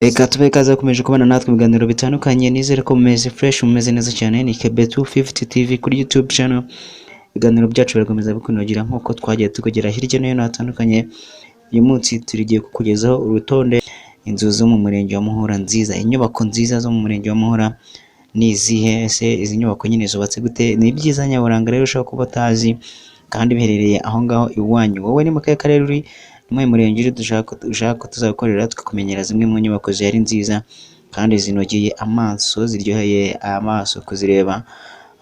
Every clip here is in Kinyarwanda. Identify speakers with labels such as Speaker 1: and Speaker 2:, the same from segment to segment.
Speaker 1: Reka tube ikaze bakomeje kubana natwe mu biganiro bitandukanye, nizere ko mumeze fresh, mumeze neza cyane. Ni KB250 TV kuri YouTube channel. Ibiganiro byacu birakomeza bikunogera nkuko twagiye tukugera hirya no hino hatandukanye. Uyu munsi turigiye kukugezaho urutonde inzu zo mu murenge wa Muhura nziza, inyubako nziza zo mu murenge wa Muhura ni izihe, ese izi nyubako nyine zubatse gute? Ni ibyiza nyaburanga rero ushobora kuba utazi kandi biherereye aho ngaho iwanyu. Wowe ni mu kahe karere uri? Ni mu murenge uri dushaka ko tuzakorera tukakumenyera zimwe mu nyubako zihari nziza kandi zinogeye amaso, ziryoheye amaso kuzireba.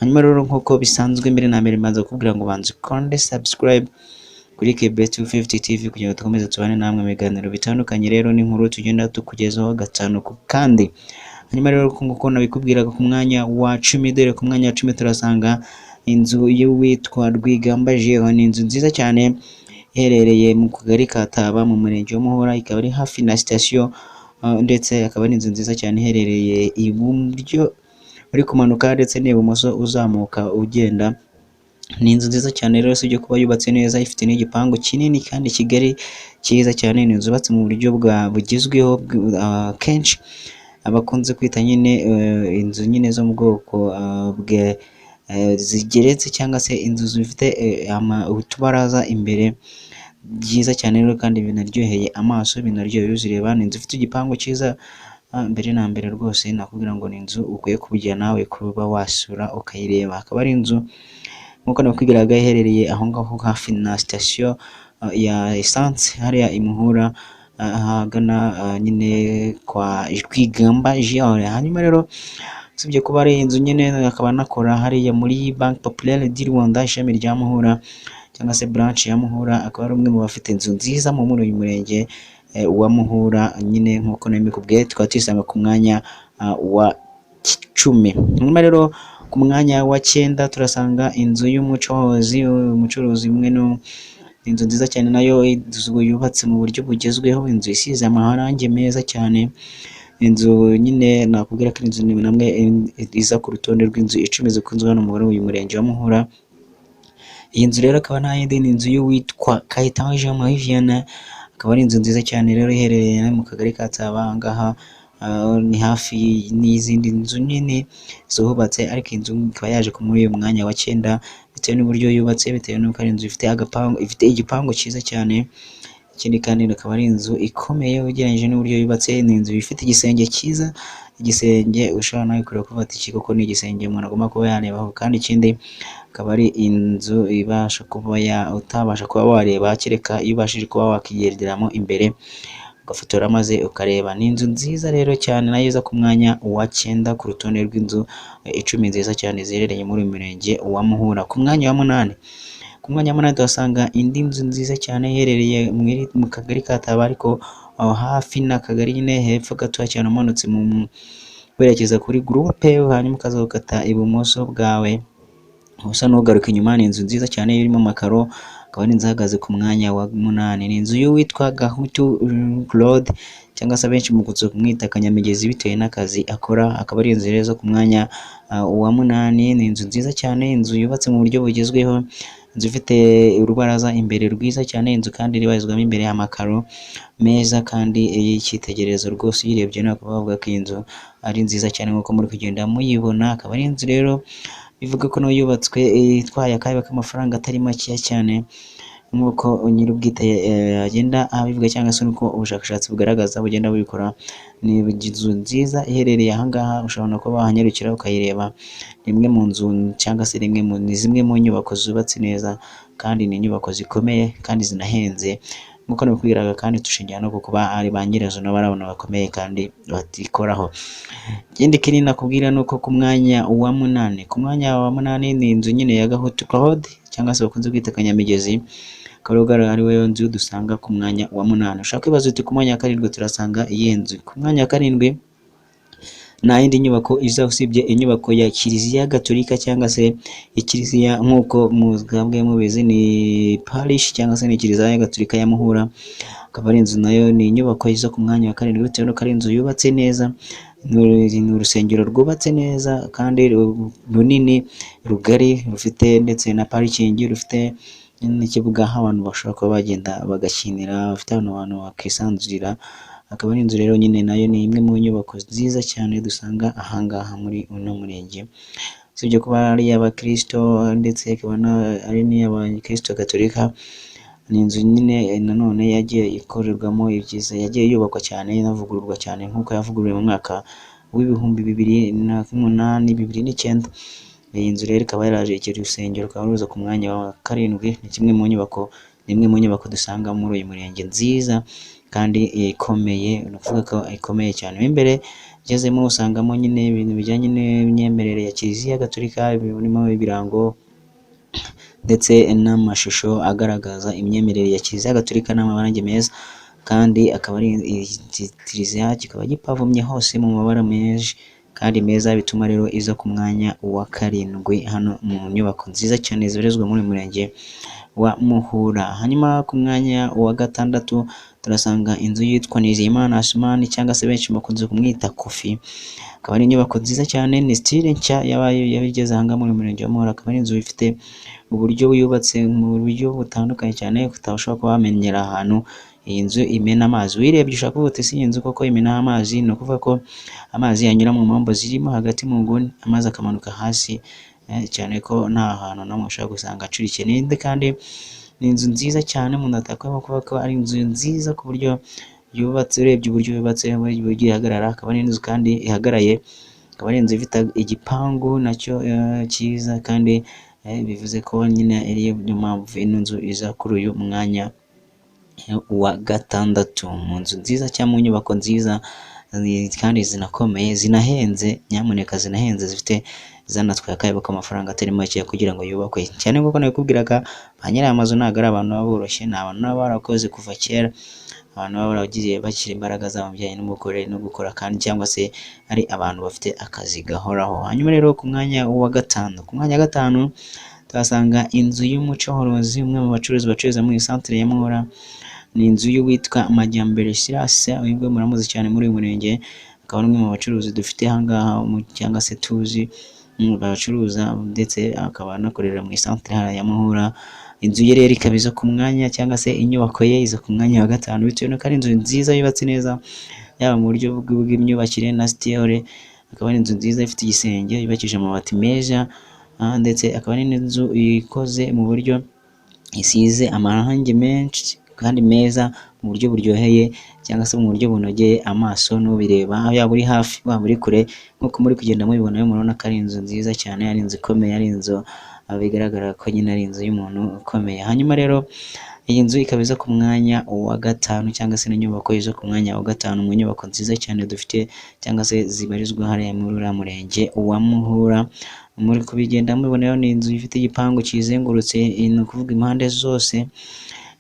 Speaker 1: Hanyuma rero nk'uko bisanzwe, mbere na mbere mbanza kukubwira ngo banze konde subscribe kuri KB250 TV kugira ngo dukomeze tubane namwe mu biganiro bitandukanye. Rero ni inkuru tugenda tukugezaho gatanu ku kandi. Hanyuma rero nk'uko nabikubwiraga, ku mwanya wa 10, dore ku mwanya wa 10 turasanga inzu y'uwitwa Rwigamba Jeho. Ni inzu nziza cyane iherereye mu kagari ka Taba mu murenge wa Muhura, ikaba ari hafi na sitasiyo, ndetse akaba ari inzu nziza cyane iherereye iburyo uri kumanuka ndetse n'ibumoso uzamuka ugenda. Ni inzu nziza cyane rero, sibyo kuba yubatse neza, ifite n'igipangu kinini kandi kigari cyiza cyane. Ni inzu yubatse mu buryo bugezweho, kenshi abakunze kwita nyine inzu nyine zo mu bwoko bwe zigeretse, cyangwa se inzu zifite utubaraza imbere byiza cyane rero kandi binaryoheye amaso, binaryoheye uzireba. Ni inzu ifite igipangu cyiza. Mbere na mbere rwose nakubwira ngo ni inzu ukwiye kubugira nawe kuba wasura ukayireba. Akaba ari inzu nk'uko nakubwiraga iherereye aho ngaho hafi na sitasiyo ya essence hariya i Muhura, ahagana nyine kwa Rwigamba Jeho. Hanyuma rero usibye kuba ari inzu nyine, akaba anakora hariya muri Banque Populaire du Rwanda ishami rya Muhura cyangwa se branch ya Muhura. Akaba ari umwe mu bafite inzu nziza mu murenge wa Muhura nyine nk'uko nabikubwiye. Tukaba tuyisanga ku mwanya wa 10. Hanyuma rero ku mwanya wa 9 turasanga inzu umucuruzi umwe. Inzu nziza cyane nayo yubatse mu buryo bugezweho, inzu isize amarangi meza cyane. Inzu nyine nakubwira ko inzu namwe iza ku rutonde rw'inzu 10 zikunzwe hano muri uyu murenge wa Muhura. Iyi nzu rero akaba nta yindi, ni inzu y'uwitwa Kayitaje Viviane. Akaba ari inzu nziza cyane rero iherereye mu kagari ka Taba. Ngaha ni hafi n'izindi nzu nini zubatse, ariko inzu ikaba yaje muri uyu mwanya wa 9 bitewe n'uburyo yubatse, bitewe n'uko ari inzu ifite igipangu cyiza cyane. Ikindi kandi akaba ari inzu ikomeye ugereranyije n'uburyo yubatse. Ni inzu ifite igisenge cyiza, igisenge ushobora nawe kureba ko ufata iki koko ni igisenge umuntu agomba kuba yarebaho. Kandi ikindi akaba ari inzu ibasha kuba utabasha kuba wareba kereka iyo ubashije kuba wakigereramo imbere ugafotora maze ukareba. Ni inzu nziza rero cyane, nayo iza ku mwanya wa 9 ku rutonde rw'inzu 10 nziza cyane ziherereye muri uyu murenge wa Muhura. Ku mwanya wa 8, ku mwanya wa 8 tuhasanga indi nzu nziza cyane iherereye mu kagari ka Taba, ariko hafi n'akagari nyine hepfo gato cyane umanutse mu werekeza kuri groupe, hanyuma ukaza gukata ibumoso bwawe usa n'ugaruka inyuma. Ni inzu nziza cyane irimo amakaro, akaba ari inzu ihagaze ku mwanya wa 8. Ni inzu y'uwitwa Gahutu Claude cyangwa se abenshi mu kumwita Kanyamigezi bitewe n'akazi akora. Akaba ari inzu rero ku mwanya wa 8. Ni inzu nziza cyane, inzu yubatse mu buryo bugezweho, inzu ifite urubaraza imbere rwiza cyane. Inzu kandi ibarizwamo imbere amakaro meza kandi y'icyitegererezo rwose. Uyirebye nawe ukaba wavuga ko iyi nzu ari nziza cyane nk'uko muri kugenda muyibona. Akaba ari inzu rero bivuga ko nayo yubatswe itwaye akayabo k'amafaranga atari makeya cyane, nk'uko nyir'ubwite agenda abivuga cyangwa se nuko ubushakashatsi bugaragaza bugenda bubikora. Ni inzu nziza iherereye ahangaha, ushobora kuba wahanyarukira ukayireba. Rimwe mu nzu cyangwa se ni zimwe mu nyubako zubatse neza, kandi ni inyubako zikomeye kandi zinahenze nk'uko nabikubwiraga, kandi dushingira no kuba ari ba nyirazo nabo ari abantu bakomeye kandi batikoraho. Ikindi kinini nakubwira ni uko ku mwanya wa 8, ku mwanya wa 8 ni inzu nyine ya Gahutu Claude cyangwa se bakunze kwita Kanyamigezi. Karugara ari we nzu dusanga ku mwanya wa 8. Ushaka kwibaza uti ku mwanya wa 7 turasanga iyi nzu. Ku mwanya wa 7 nta yindi nyubako iza usibye inyubako ya Kiliziya Gatolika cyangwa se ikiliziya nk'uko muzabwe mubizi ni parish cyangwa se ni Kiliziya Gatolika ya Muhura. Akaba ari inzu nayo ni inyubako iza ku mwanya wa 7 bitewe n'uko ari inzu yubatse neza. Ni urusengero rwubatse neza kandi runini rugari, rufite ndetse na parikingi, rufite n'ikibuga aho abantu bashobora kuba bagenda bagakinira, bafite ahantu abantu bakisanzurira akaba ari inzu rero nyine nayo ni imwe mu nyubako nziza cyane dusanga ahangaha muri uno murenge, usibye kuba ari iy'abakristo ndetse ikaba ari n'iy'abakristo gatolika. Ni inzu nyine nanone yagiye ikorerwamo ibyiza, yagiye yubakwa cyane inavugururwa cyane nk'uko yavuguruwe mu mwaka w'ibihumbi 2008 2009. Iyi nzu rero ikaba yaraje ikiri urusengero, rukaba ruza ku mwanya wa 7. Ni kimwe mu nyubako, ni imwe mu nyubako dusanga muri uyu murenge nziza kandi ikomeye, ni ukuvuga ko ikomeye cyane. Imbere ugezemo usangamo nyine ibintu bijyanye n'imyemerere ya Kiliziya Gatolika, birimo ibirango ndetse n'amashusho agaragaza imyemerere ya Kiliziya Gatolika n'amarangi meza, kandi akaba ari Kiliziya kikaba gipavomye hose mu mabara menshi kandi meza, bituma rero iza ku mwanya wa 7 hano mu nyubako nziza cyane zibarizwa muri uyu murenge wa Muhura. Hanyuma ku mwanya wa 6 turasanga inzu yitwa Nizeyimana Asumani cyangwa se benshi bakunze kumwita Kofi. Akaba ari inyubako nziza cyane, ni style nshya yabigeze ahanga muri murenge wa Muhura. Akaba ari inzu ifite uburyo yubatse mu buryo butandukanye cyane, utashobora kuba wamenyera ahantu iyi nzu imena amazi. Wirebye ushaka kuvuga uti si iyi nzu koko imena amazi, ni ukuvuga ko amazi yanyura mu mpombo zirimo hagati mu nguni, amazi akamanuka hasi, cyane ko nta hantu namwe ushobora gusanga acurikiye. Kandi ni inzu nziza cyane, umuntu atakwiye kuvuga ko ari inzu nziza ku buryo yubatse, urebye uburyo yubatse, uburyo ihagarara, akaba ari inzu kandi ihagaraye, akaba ari inzu ifite igipangu nacyo cyiza, kandi bivuze ko nyine ariyo mpamvu ino nzu iza kuri uyu mwanya wa 6 mu nzu nziza cyangwa mu nyubako nziza kandi zinakomeye, zinahenze, nyamuneka zinahenze, zifite zanatwaye akayabo k'amafaranga atari make kugira ngo yubakwe cyane. Nk'uko nabikubwiraga, ba nyiri amazu ntabwo ari abantu baba boroshye, ni abantu baba barakoze kuva kera, abantu baba baragiye bashyira imbaraga zabo mu bijyanye no gukora kandi cyangwa se ari abantu bafite akazi gahoraho. Hanyuma rero ku mwanya wa 5, ku mwanya wa 5 tuhasanga inzu y'umucuruzi, umwe mu bacuruzi bacururiza muri centre ya Muhura. Ni inzu y'uwitwa Amajyambere Silas, ubwo muramuzi cyane muri uyu murenge, akaba ari umwe mu bacuruzi dufite ahangaha cyangwa se tuzi bacuruza, ndetse akaba anakorera mu centre ya Muhura. Inzu ye rero ikaba iza ku mwanya cyangwa se inyubako ye iza ku mwanya wa 5, bitewe n'uko ari inzu nziza yubatse neza, yaba mu buryo bw'imyubakire na style. Akaba ari inzu nziza ifite igisenge, yubakije amabati meza, ndetse akaba ari n'inzu ikoze mu buryo isize amarangi menshi kandi meza, mu buryo buryoheye cyangwa se mu buryo bunogeye amaso n'ubireba, yaba uri hafi waba uri kure. Nk'uko muri kugenda mubibona, murabona ko ari inzu nziza cyane, ari inzu ikomeye, ari inzu bigaragara ko nyine ari inzu y'umuntu ukomeye. Hanyuma rero iyi nzu ikaba iza ku mwanya wa 5 cyangwa se n'inyubako iza ku mwanya wa 5 mu nyubako nziza cyane dufite cyangwa se zibarizwa hariya muri uriya murenge wa Muhura. Muri kubigenda mubibona, ni inzu ifite igipangu kizengurutse, ni ukuvuga impande zose,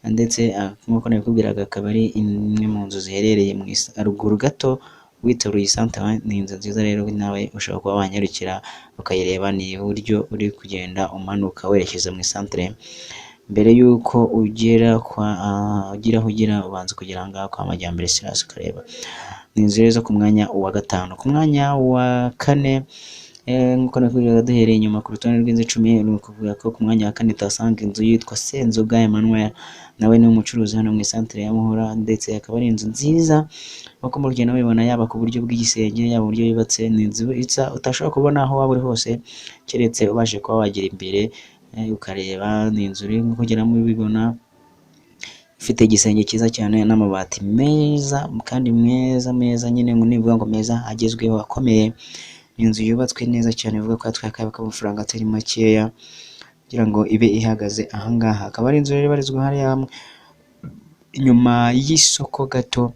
Speaker 1: ndetse nk'uko nabikubwiraga akaba ari imwe mu nzu ziherereye mu ruguru gato witaruye centre. Ni inzu nziza rero, nawe ushobora kuba wanyarukira ukayireba, ni uburyo uri kugenda umanuka werekeza mu centre. Mbere y'uko ugera aho ugera ubanza kugera ngaha kwa Amajyambere Silas ukareba. Ni inzu rero ku mwanya wa 5. Ku mwanya wa 4, nk'uko nakubwiraga duhereye inyuma ku rutonde rw'inzu 10, ni ukuvuga ko ku mwanya wa 4 tuhasanga inzu yitwa Senzoga Emmanuel, nawe ni umucuruzi hano mu centre ya Muhura, ndetse akaba ari inzu nziza nk'uko muri kugenda mubibona, yaba ku buryo bw'igisenge, yaba uburyo yubatse. Ni inzu utashobora kubona aho waba uri hose keretse ubashe kuba wagera imbere ukareba. Ni inzu uri kugera mubibona ifite igisenge cyiza cyane n'amabati meza kandi meza nyine, ngo nivuga ngo meza agezweho akomeye. Ni inzu yubatswe neza cyane, ivuga ko yatwaye akayabo k'amafaranga atari makeya kugira ngo ibe ihagaze ahangaha. Akaba ari inzu rero ibarizwa hariya inyuma y'isoko gato,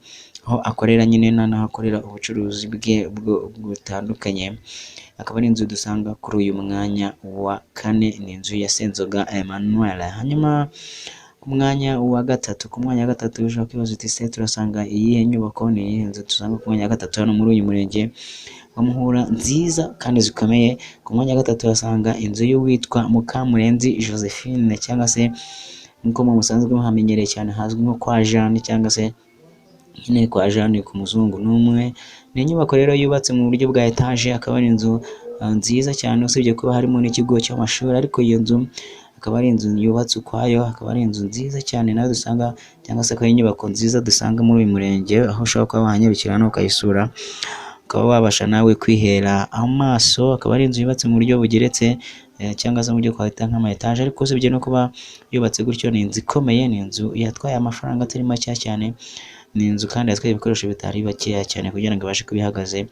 Speaker 1: aho akorera nyine n'aho akorera ubucuruzi bwe butandukanye. Akaba ari inzu dusanga kuri uyu mwanya wa 4, ni inzu ya Senzoga Emmanuel. Hanyuma ku mwanya wa 3, ku mwanya wa 3 ushobora kwibaza uti se turasanga iyihe nyubako, ni iyihe nzu dusanga ku mwanya wa 3 hano muri uyu murenge wa Muhura nziza kandi zikomeye? Ku mwanya wa 3 turasanga inzu y'uwitwa Mukamurenzi Josephine, cyangwa se nk'uko musanzwe muhamenyereye cyane hazwi nko kwa Jeanne, cyangwa se nyine kwa Jeanne ku muzungu n'umwe. Ni inyubako rero yubatse mu buryo bwa etage, akaba ari inzu nziza cyane, usibye kuba harimo n'ikigo cy'amashuri, ariko iyo nzu akaba ari inzu yubatse ukwayo, akaba ari inzu nziza cyane nawe dusanga cyangwa se akaba ari inyubako nziza dusanga muri uyu murenge, aho ushobora kuba wahanyarukira hano ukayisura ukaba wabasha nawe kwihera amaso. Akaba ari inzu yubatse mu buryo bugeretse cyangwa se mu buryo twahita nk'ama etaje, ariko usibye no kuba yubatse gutyo ni inzu ikomeye, ni inzu yatwaye amafaranga atari make cyane, ni inzu kandi yatwaye ibikoresho bitari bakeya cyane kugira ngo ibashe kuba ihagaze.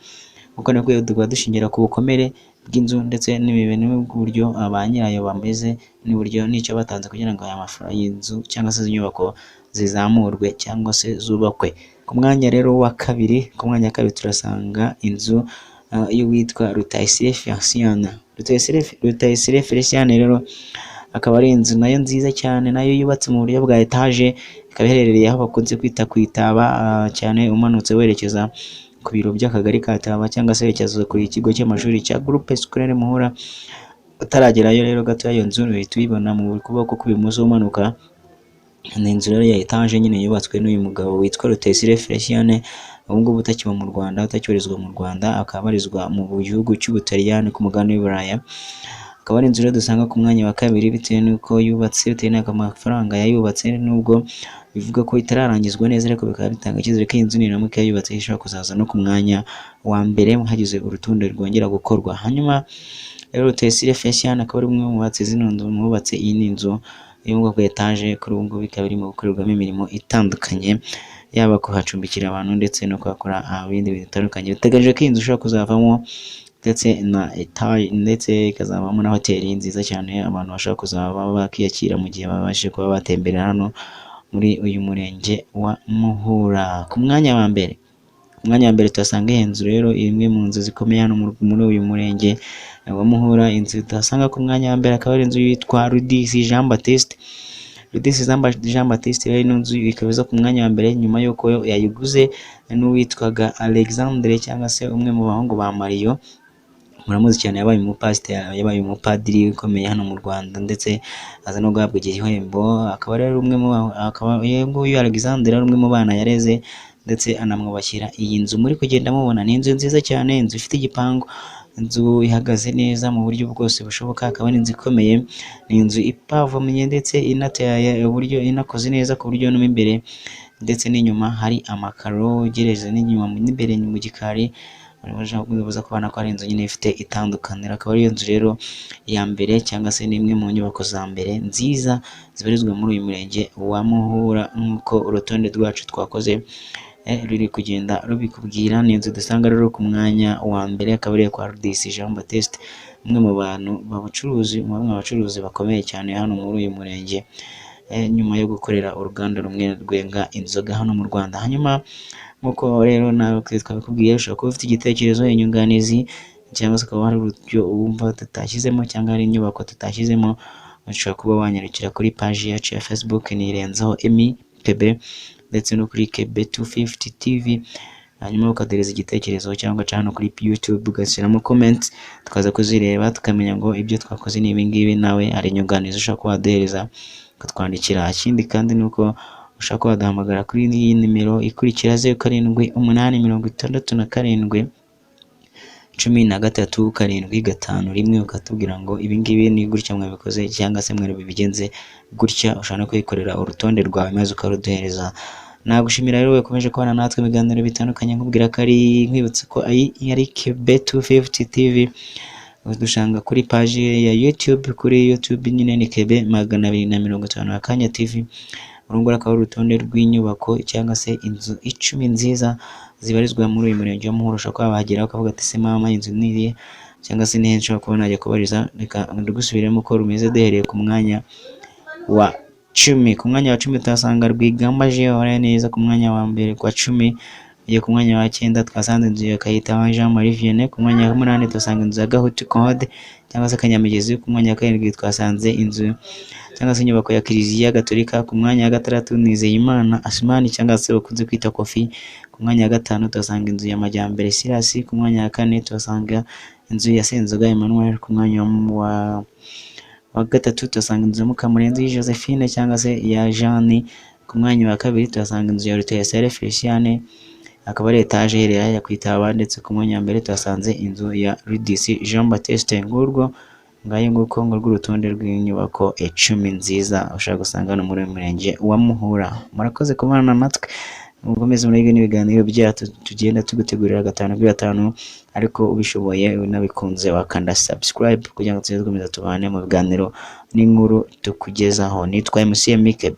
Speaker 1: Kuko niko tuba dushingira ku bukomere bw'inzu ndetse n'uburyo ba nyirayo bameze n'uburyo n'icyo batanze kugira ngo aya mafaranga y'inzu cyangwa se inyubako zizamurwe cyangwa se zubakwe. Ku mwanya rero wa kabiri, ku mwanya wa kabiri turasanga inzu y'uwitwa Rutayisire Feliciane rero akaba ari inzu nayo nziza cyane, nayo yubatse mu buryo bwa etaje, ikaba iherereye aho bakunze kwita ku Itaba cyane, umanutse werekeza ku biro by'akagari ka Taba cyangwa se werekeza ku kigo cy'amashuri cya Groupe Scolaire Muhura. Utaragerayo rero gato iyo nzu uhita uyibona mu kuboko kw'ibumoso umanuka. Ni inzu rero ya etaje nyine yubatswe n'uyu mugabo witwa Rutayisire Feliciane, ubu ngubu utakiba mu Rwanda, utakibarizwa mu Rwanda, akaba abarizwa mu gihugu cy'Ubutaliyani ku mugabane w'i Buraya. Akaba ari inzu rero dusanga ku mwanya wa kabiri bitewe n'uko yubatse, bitewe n'ako mafaranga yayubatse, nubwo bivuga ko itararangizwa neza ariko bikaba bitanga icyizere ko iyi nzu niramuka yubatse ishobora kuzaza no ku mwanya wa mbere hagize urutonde rwongera gukorwa. Hanyuma rero Rutayisire Feliciane akaba ari umwe mu bubatsi zino nzu, mu bubatse iyi ni inzu yo mu bwoko etaje, kuri ubu ngubu ikaba irimo gukorerwamo imirimo itandukanye, yaba kuhacumbikira abantu ndetse no kuhakora ibindi bintu bitandukanye. Biteganyijwe ko iyi nzu ishobora kuzavamo ndetse na etaje ndetse ikazavamo na hoteli nziza cyane, abantu bashobora kuzaba bakiyakira mu gihe babashe kuba batemberera hano muri uyu murenge wa Muhura. Ku mwanya wa mbere, ku mwanya wa mbere tuhasanga iyi nzu rero, imwe mu nzu zikomeye hano muri uyu murenge wa Muhura. Inzu tuhasanga ku mwanya wa mbere akaba ari inzu yitwa Rudisi Jean Baptiste. Rudisi Jean Baptiste rero ino nzu ikaba iza ku mwanya wa mbere nyuma y'uko yayiguze n'uwitwaga Alexandre cyangwa se umwe mu bahungu ba Mario, muramuzi cyane, yabaye umupasiteri, yabaye umupadiri ukomeye hano mu Rwanda ndetse aza no guhabwa igihembo. Akaba rero umwe mu uyu Alexandre ari umwe mu bana yareze ndetse anamwubakira iyi nzu muri kugenda mubona. Ni inzu nziza cyane, inzu ifite igipangu, inzu ihagaze neza mu buryo bwose bushoboka, akaba ari inzu ikomeye, ni inzu ipavomye ndetse inateye uburyo inakoze neza ku buryo no imbere ndetse n'inyuma hari amakaro, ugereze n'inyuma n'imbere mu gikari bivuze ko ko ari inzu nyine ifite itandukaniro. Akaba ari iyo nzu rero ya mbere cyangwa se n'imwe mu nyubako za mbere nziza zibarizwa muri uyu murenge wa Muhura nk'uko urutonde rwacu twakoze ruri kugenda rubikubwira. Ni inzu dusanga rero ku mwanya wa mbere, akaba ari kwa Rudisi Jean Baptiste, umwe mu bantu b'abacuruzi bakomeye cyane hano muri uyu murenge, nyuma yo gukorera uruganda rumwe rwenga inzoga hano mu Rwanda. Hanyuma nk'uko rero nawe twabikubwiye, ushobora kuba ufite igitekerezo, inyunganizi cyangwa se ukaba hari uburyo wumva tutashyizemo cyangwa hari inyubako tutashyizemo, ushobora kuba wanyarukira kuri paji yacu ya Facebook ni Irenzaho MPB ndetse no kuri KB250 TV, hanyuma ukadereza igitekerezo cyangwa ugaca hano kuri YouTube ugashyiramo comment, tukaza kuzireba tukamenya ngo ibyo twakoze ni ibi ngibi, nawe hari inyunganizi ushobora kuba waduhereza ukatwandikira. Ikindi kandi ni uko ushobora kuba waduhamagara kuri iyi nimero ikurikira 0786671351 ukatubwira ngo ibi ngibi ni gutya mwabikoze cyangwa se mwari bigenze gutya. Ushobora no kwikorera urutonde rwawe maze ukaruduhereza. Nagushimira rero wekomeje kubana natwe ibiganiro bitandukanye, nkubwira ko ari nkwibutsa ko ari KB250 TV, udushanga kuri paji ya YouTube, kuri YouTube nyine ni KB250 Akanya TV. Urungura akaba urutonde rw'inyubako cyangwa se inzu 10 nziza zibarizwa muri uyu murenge wa Muhura. Ushobora kuba wahagera ukavuga ati se mama inzu niriye cyangwa se nihe nshobora kuba najya kubariza. Reka ndugusubiremo ko rumeze duhereye ku mwanya wa 10. Ku mwanya wa 10 tuhasanga Rwigamba Jean neza ku mwanya wa mbere kwa 10. Iyo ku mwanya wa 9 twasanze inzu ya Kayita Jean Marie Vianney. Ku mwanya wa 8 tuhasanga inzu ya Gahutu Code cyangwa se Kanyamigezi. Ku mwanya wa 7 twasanze inzu cyangwa se inyubako ya Kiliziya Gatolika. Ku mwanya wa 6 Nizeyimana Asmani cyangwa se bakunze kwita Kofi. Ku mwanya wa 5 tuhasanga inzu ya Majyambere Silas. Ku mwanya wa 4 tuhasanga inzu ya Senzoga Emmanuel. Ku mwanya wa 3 tuhasanga inzu ya Mukamurenzi Josephine cyangwa se ya Jeanne. Ku mwanya wa 2 tuhasanga inzu ya Rutayisire Feliciane, akaba ari etaje iherereye ya Kwitaba. Ndetse ku mwanya wa mbere tuhasanze inzu ya Rudisi Jean Baptiste. Ngurwo ngayo nguko ngo rw'urutonde rw'inyubako 10 nziza ushaka gusanga hano muri uyu murenge wa Muhura. Murakoze kubana natwe, mukomeze murebe n'ibiganiro byacu tugenda tugutegurira 5 kuri 5, ariko ubishoboye unabikunze wakanda subscribe kugira ngo tuze dukomeza tubane mu biganiro n'inkuru tukugezaho. Nitwa MC Mike.